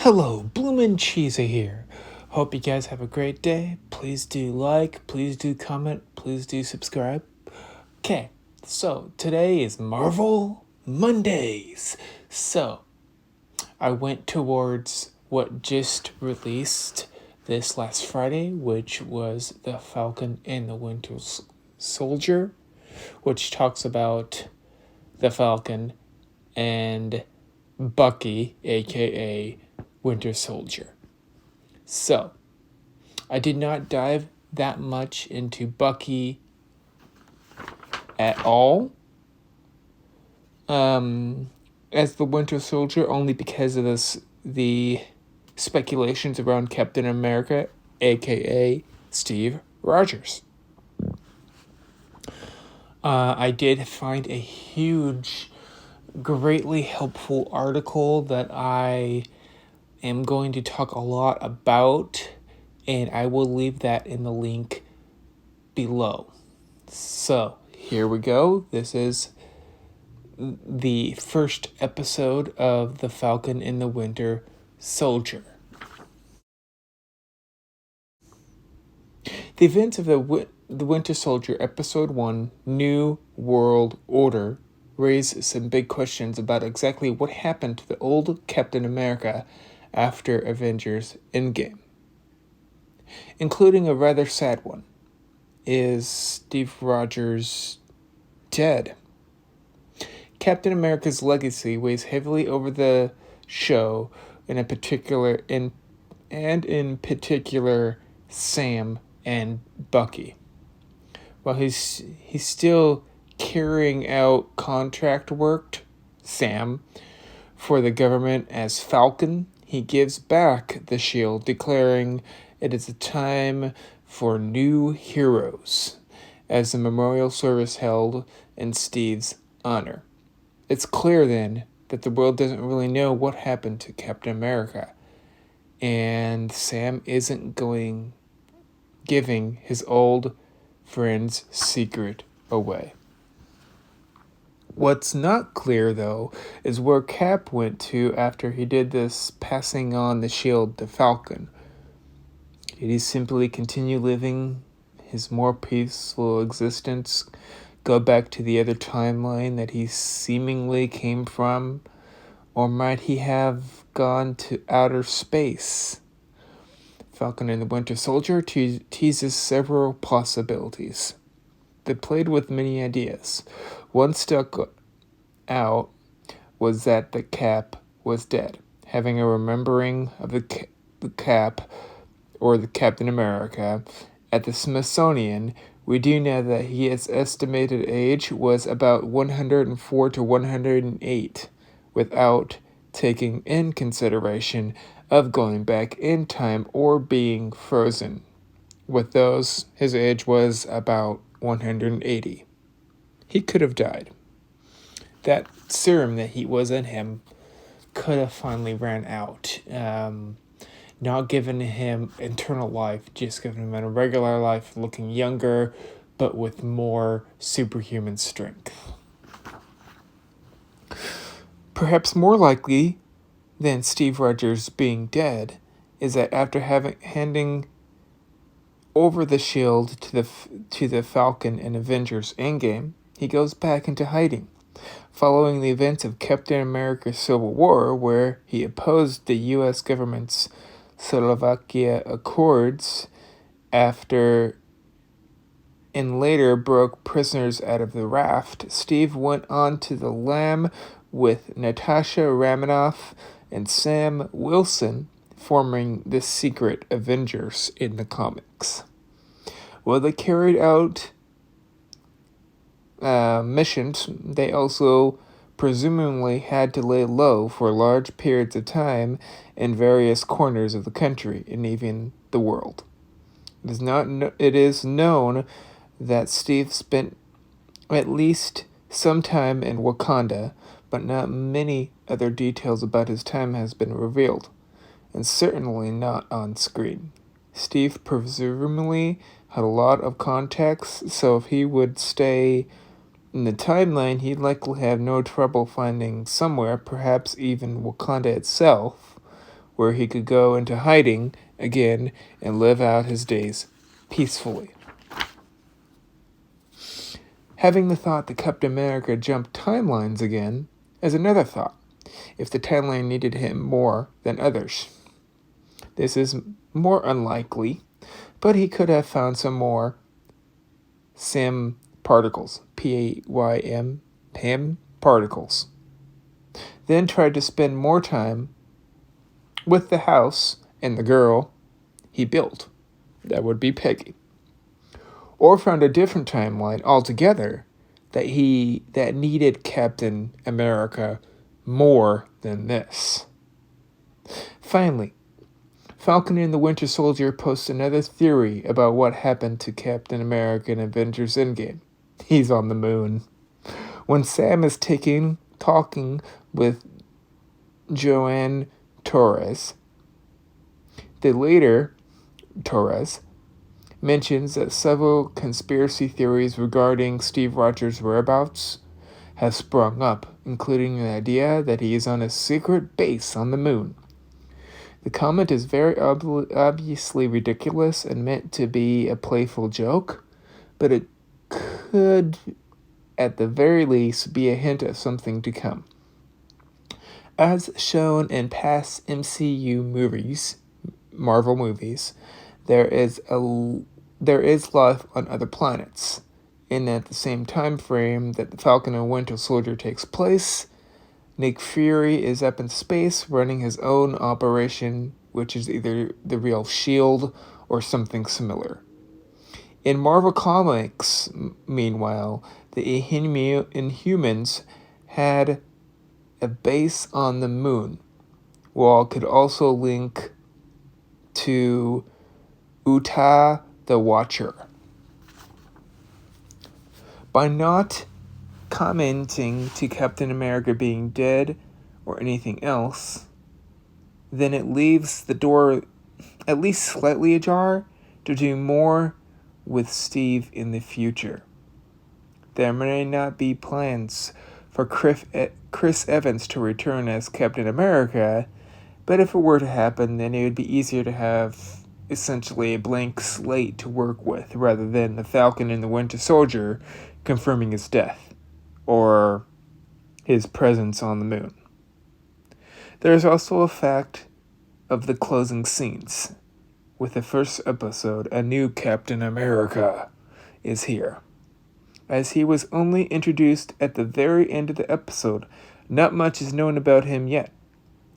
Hello, Bloomncheeza here. Hope you guys have a great day. Please do like, please do comment, please do subscribe. Okay, so today is Marvel Mondays. So, I went towards what just released this last Friday, which was The Falcon and the Winter Soldier, which talks about the Falcon and Bucky, aka Winter Soldier. So, I did not dive that much into Bucky at all as the Winter Soldier, only because of the speculations around Captain America, aka Steve Rogers. I did find a huge, greatly helpful article that I am going to talk a lot about, and I will leave that in the link below. So, here we go. This is the first episode of The Falcon and the Winter Soldier. The events of the Winter Soldier Episode 1, New World Order, raise some big questions about exactly what happened to the old Captain America after Avengers Endgame, including a rather sad one. Is Steve Rogers dead? Captain America's legacy weighs heavily over the show, in particular Sam and Bucky. While he's still carrying out contract work, Sam, for the government as Falcon, he gives back the shield, declaring it is a time for new heroes, as a memorial service held in Steve's honor. It's clear then that the world doesn't really know what happened to Captain America, and Sam isn't giving his old friend's secret away. What's not clear, though, is where Cap went to after he did this passing on the shield to Falcon. Did he simply continue living his more peaceful existence, go back to the other timeline that he seemingly came from, or might he have gone to outer space? Falcon and the Winter Soldier teases several possibilities. They played with many ideas. One stuck out was that the Cap was dead. Having a remembering of the Cap, or the Captain America, at the Smithsonian, we do know that his estimated age was about 104 to 108, without taking in consideration of going back in time or being frozen. With those, his age was about 180. He could have died. That serum that was in him could have finally ran out. Not giving him eternal life, just giving him a regular life, looking younger, but with more superhuman strength. Perhaps more likely than Steve Rogers being dead is that after handing over the shield to the Falcon in Avengers Endgame, he goes back into hiding, following the events of Captain America's Civil War, where he opposed the U.S. government's Slovakia Accords and later broke prisoners out of the raft. Steve went on to the lam with Natasha Romanoff and Sam Wilson, forming the Secret Avengers in the comics. While they carried out missions, they also presumably had to lay low for large periods of time in various corners of the country and even the world. It is known that Steve spent at least some time in Wakanda, but not many other details about his time has been revealed, and certainly not on screen. Steve presumably had a lot of contacts, so if he would stay in the timeline, he'd likely have no trouble finding somewhere, perhaps even Wakanda itself, where he could go into hiding again and live out his days peacefully. Having the thought that Captain America jumped timelines again is another thought, if the timeline needed him more than others. This is more unlikely, but he could have found some more Sim particles, PAYM particles. Then tried to spend more time with the house and the girl he built. That would be Peggy. Or found a different timeline altogether that needed Captain America more than this. Finally, Falcon and the Winter Soldier post another theory about what happened to Captain America in Avengers Endgame. He's on the moon. When Sam is talking with Joanne Torres, the later Torres mentions that several conspiracy theories regarding Steve Rogers' whereabouts have sprung up, including the idea that he is on a secret base on the moon. The comment is very obviously ridiculous and meant to be a playful joke, but it could, at the very least, be a hint of something to come. As shown in past MCU movies, Marvel movies, there is life on other planets, and at the same time frame that the Falcon and Winter Soldier takes place, Nick Fury is up in space running his own operation, which is either the real S.H.I.E.L.D. or something similar. In Marvel Comics, meanwhile, the Inhumans had a base on the moon, while it could also link to Uta the Watcher. By not commenting to Captain America being dead or anything else, then it leaves the door at least slightly ajar to do more with Steve in the future. There may not be plans for Chris Evans to return as Captain America, but if it were to happen, then it would be easier to have essentially a blank slate to work with rather than the Falcon and the Winter Soldier confirming his death or his presence on the moon. There is also a fact of the closing scenes. With the first episode, a new Captain America is here. As he was only introduced at the very end of the episode, not much is known about him yet.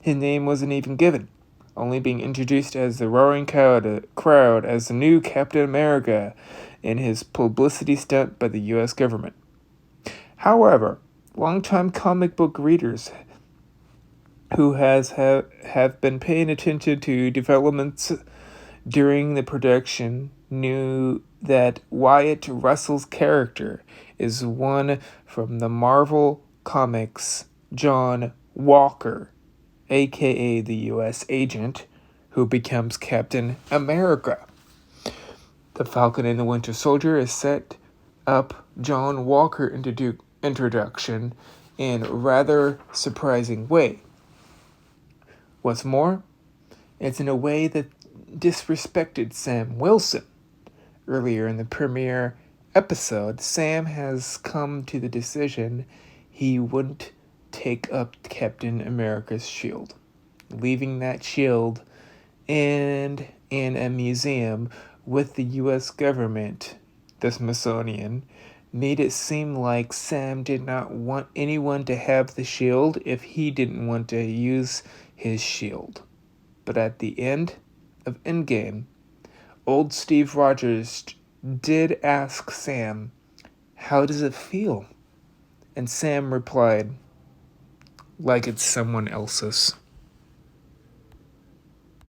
His name wasn't even given, only being introduced as the roaring crowd as the new Captain America in his publicity stunt by the U.S. government. However, longtime comic book readers who have been paying attention to developments during the production knew that Wyatt Russell's character is one from the Marvel Comics John Walker, aka the U.S. agent who becomes Captain America. The Falcon and the Winter Soldier is set up John Walker introduction in a rather surprising way. What's more, it's in a way that disrespected Sam Wilson. Earlier in the premiere episode, Sam has come to the decision he wouldn't take up Captain America's shield, leaving that shield in a museum with the U.S. government, the Smithsonian, made it seem like Sam did not want anyone to have the shield if he didn't want to use his shield. But at the end of Endgame, old Steve Rogers did ask Sam, "How does it feel?" And Sam replied, "Like it's someone else's."